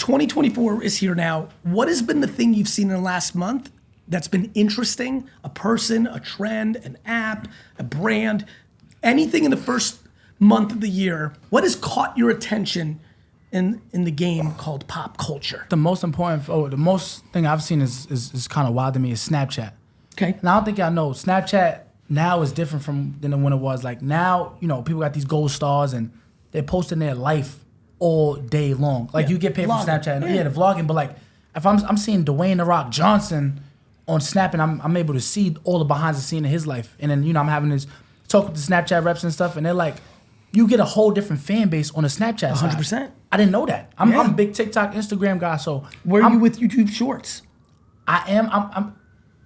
2024 is here now. What has been the thing you've seen in the last month that's been interesting? A person, a trend, an app, a brand, anything in the first month of the year. What has caught your attention in the game called pop culture? The most thing I've seen is kind of wild to me is Snapchat. Okay. And I don't think y'all know, Snapchat now is different than when it was. Like now, people got these gold stars and they're posting their life all day long. Like you get paid vlogging. from Snapchat. Yeah, the vlogging. But like if I'm seeing Dwayne "The Rock" Johnson on Snap and I'm able to see all the behind the scene of his life. And then, I'm having this talk with the Snapchat reps and stuff, and they're like, you get a whole different fan base on the Snapchat 100%. side. I didn't know that. I'm a big TikTok, Instagram guy, so Where are you with YouTube Shorts? I am.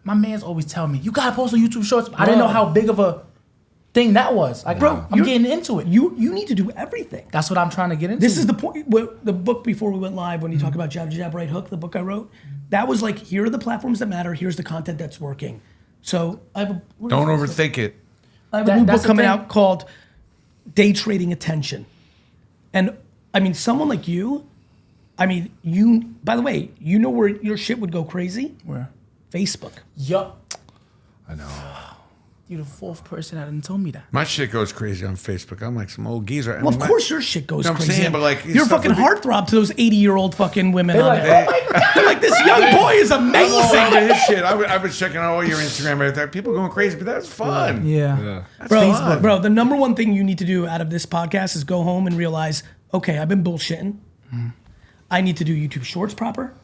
My man's always telling me, you gotta post on YouTube Shorts. I didn't know how big of a thing that was. Like, Bro, I'm getting into it. You need to do everything. That's what I'm trying to get into. This is the point. The book before we went live, when you talk about jab, jab, right hook, the book I wrote, that was like, here are the platforms that matter. Here's the content that's working. So I have Don't overthink it. I have a new book coming out called Day Trading Attention. And I mean, someone like you, by the way, you know where your shit would go crazy? Where? Facebook. Yup. I know. You're the fourth person that didn't tell me that. My shit goes crazy on Facebook. I'm like some old geezer. Well, of course your shit goes No, I'm crazy. saying, but like, you're a fucking heartthrob to those 80-year-old fucking women on like, there. They're like, this young boy is I'm all amazing. over his shit. I was checking out all your Instagram right there. People going crazy, but that's fun. Yeah. That's Bro, fun. bro, the number one thing you need to do out of this podcast is go home and realize, okay, I've been bullshitting. I need to do YouTube Shorts proper.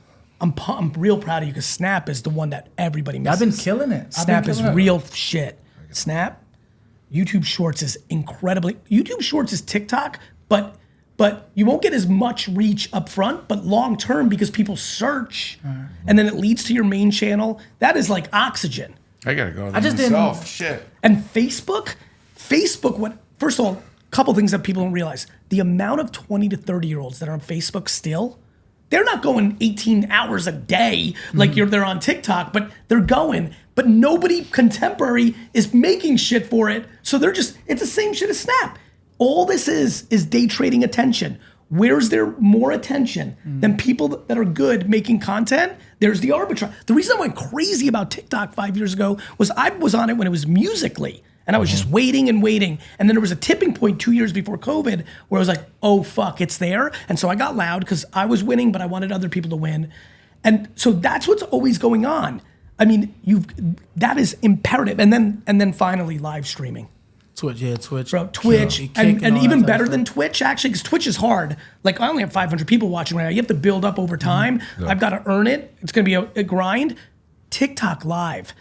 I'm real proud of you because Snap is the one that everybody misses. I've been killing it. Snap is real shit. Snap, YouTube Shorts is YouTube Shorts is TikTok, but you won't get as much reach up front, but long term because people search and then it leads to your main channel. That is like oxygen. I gotta go. I just myself. Shit. And Facebook, first of all, a couple things that people don't realize. The amount of 20 to 30-year-olds that are on Facebook still, they're not going 18 hours a day like they're on TikTok, but they're going. But nobody contemporary is making shit for it. So it's the same shit as Snap. All this is day trading attention. Where's there more attention than people that are good making content? There's the arbitrage. The reason I went crazy about TikTok 5 years ago was I was on it when it was Musical.ly. And I was just waiting and waiting. And then there was a tipping point 2 years before COVID where I was like, oh, fuck, it's there. And so I got loud because I was winning, but I wanted other people to win. And so that's what's always going on. I mean, that is imperative. And then finally, live streaming. Twitch. Bro, Twitch. And even better than Twitch, actually, because Twitch is hard. Like, I only have 500 people watching right now. You have to build up over time. Yeah. I've got to earn it. It's going to be a grind. TikTok Live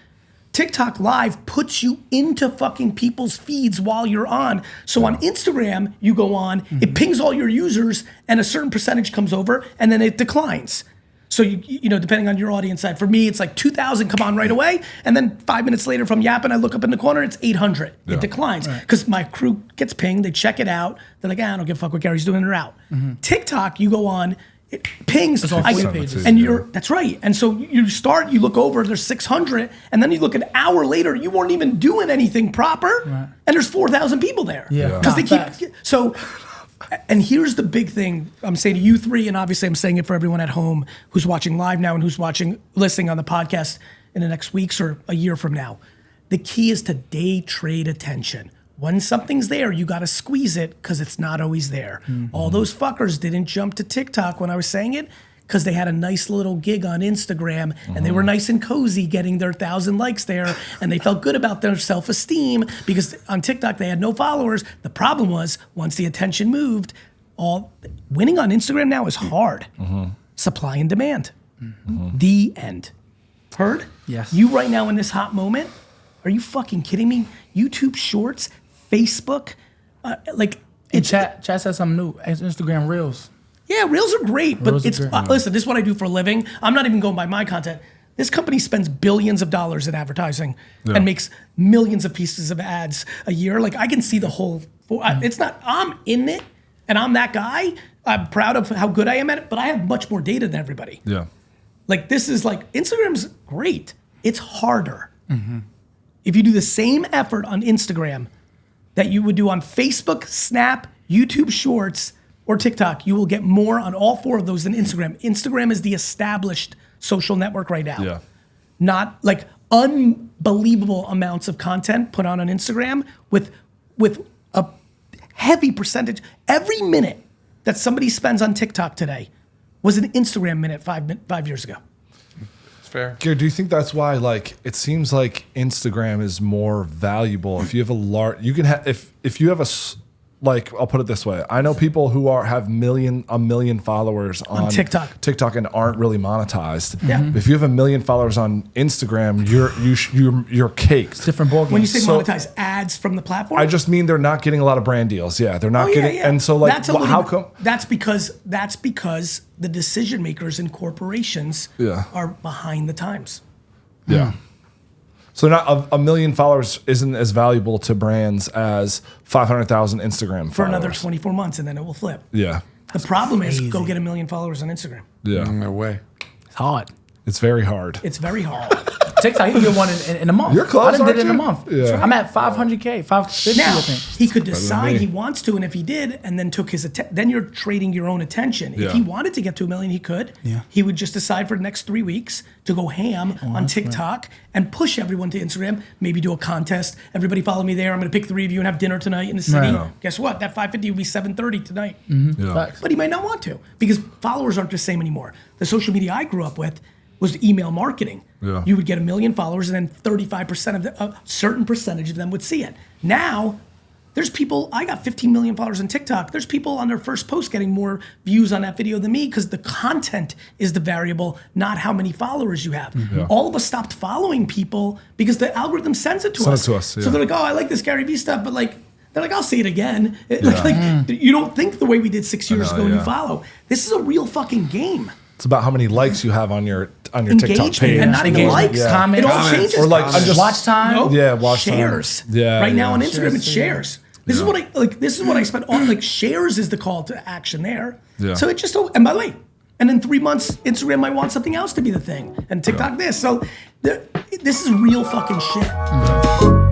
puts you into fucking people's feeds while you're on. So on Instagram, you go on, it pings all your users, and a certain percentage comes over, and then it declines. So, you know, depending on your audience side, for me, it's like 2,000 come on right away, and then 5 minutes later from yapping, I look up in the corner, it's 800. Yeah. It declines because my crew gets pinged, they check it out, they're like, I don't give a fuck what Gary's doing, they're out. TikTok, you go on, it pings, and that's right. And so you look over, there's 600, and then you look an hour later, you weren't even doing anything proper, and there's 4,000 people there. Because they keep, so, and here's the big thing I'm saying to you three, and obviously I'm saying it for everyone at home who's watching live now and who's listening on the podcast in the next weeks or a year from now. The key is to day trade attention. When something's there, you got to squeeze it because it's not always there. All those fuckers didn't jump to TikTok when I was saying it because they had a nice little gig on Instagram and they were nice and cozy getting their 1,000 likes there and they felt good about their self-esteem because on TikTok they had no followers. The problem was once the attention moved, winning on Instagram now is hard. Supply and demand. The end. Heard? Yes. You right now in this hot moment, are you fucking kidding me? YouTube Shorts, Facebook, Chat said something new. Instagram Reels. Yeah, Reels are great, but Reels it's listen. This is what I do for a living. I'm not even going by my content. This company spends billions of dollars in advertising and makes millions of pieces of ads a year. Like I can see the whole. It's not. I'm in it, and I'm that guy. I'm proud of how good I am at it, but I have much more data than everybody. Yeah. Like this is like Instagram's great. It's harder. If you do the same effort on Instagram that you would do on Facebook, Snap, YouTube Shorts, or TikTok, you will get more on all 4 of those than Instagram. Instagram is the established social network right now. Yeah. Not like unbelievable amounts of content put on Instagram with a heavy percentage. Every minute that somebody spends on TikTok today was an Instagram minute 5 years ago. It's fair. Gary, do you think that's why, like, it seems like Instagram is more valuable if you have a large, you can have, if you have like, I'll put it this way. I know people who have a million followers on TikTok and aren't really monetized. Yeah. If you have 1 million followers on Instagram, you're caked. Different ballgame. When you say monetize ads from the platform, I just mean they're not getting a lot of brand deals. Yeah, they're not getting, and so like, how come? That's because the decision makers in corporations are behind the times. Yeah. So not a million followers isn't as valuable to brands as 500,000 Instagram followers. For another 24 months, and then it will flip. Yeah. The problem is go get 1 million followers on Instagram. Yeah. No way. It's hard. It's very hard. It's very hard. TikTok, you can get one in a month. You're close, I done did it in a aren't month. you? Yeah. I'm at 500K, 550, Now I think. he could decide me. he wants to, and if he did, and then took his then you're trading your own attention. Yeah. If he wanted to get to 1 million, he could. Yeah. He would just decide for the next 3 weeks to go ham on TikTok and push everyone to Instagram. Maybe do a contest. Everybody follow me there. I'm going to pick 3 of you and have dinner tonight in the city. Right. Guess what? That 550 will be 730 tonight. Yeah. Facts. But he might not want to because followers aren't the same anymore. The social media I grew up with was email marketing. Yeah. You would get 1 million followers and then 35% of a certain percentage of them would see it. Now, there's people, I got 15 million followers on TikTok. There's people on their first post getting more views on that video than me because the content is the variable, not how many followers you have. Yeah. All of us stopped following people because the algorithm sends it to Send us. it to us, So yeah. they're like, oh, I like this Gary Vee stuff, but like, they're like, I'll see it again. Like, you don't think the way we did 6 years know, ago when you yeah. follow. This is a real fucking game. It's about how many likes you have on your TikTok Engagement page. and not even Engagement, likes. yeah. Comments. It all Comments. changes. Or like, I'm just Watch time. No, Yeah, watch time. shares. Yeah, right now yeah. on Instagram, Shares, it's yeah. shares. This is what I like. This is what I spent on. Like shares is the call to action there. Yeah. So it just. And by the way, and in 3 months, Instagram might want something else to be the thing, and TikTok this. So this is real fucking shit.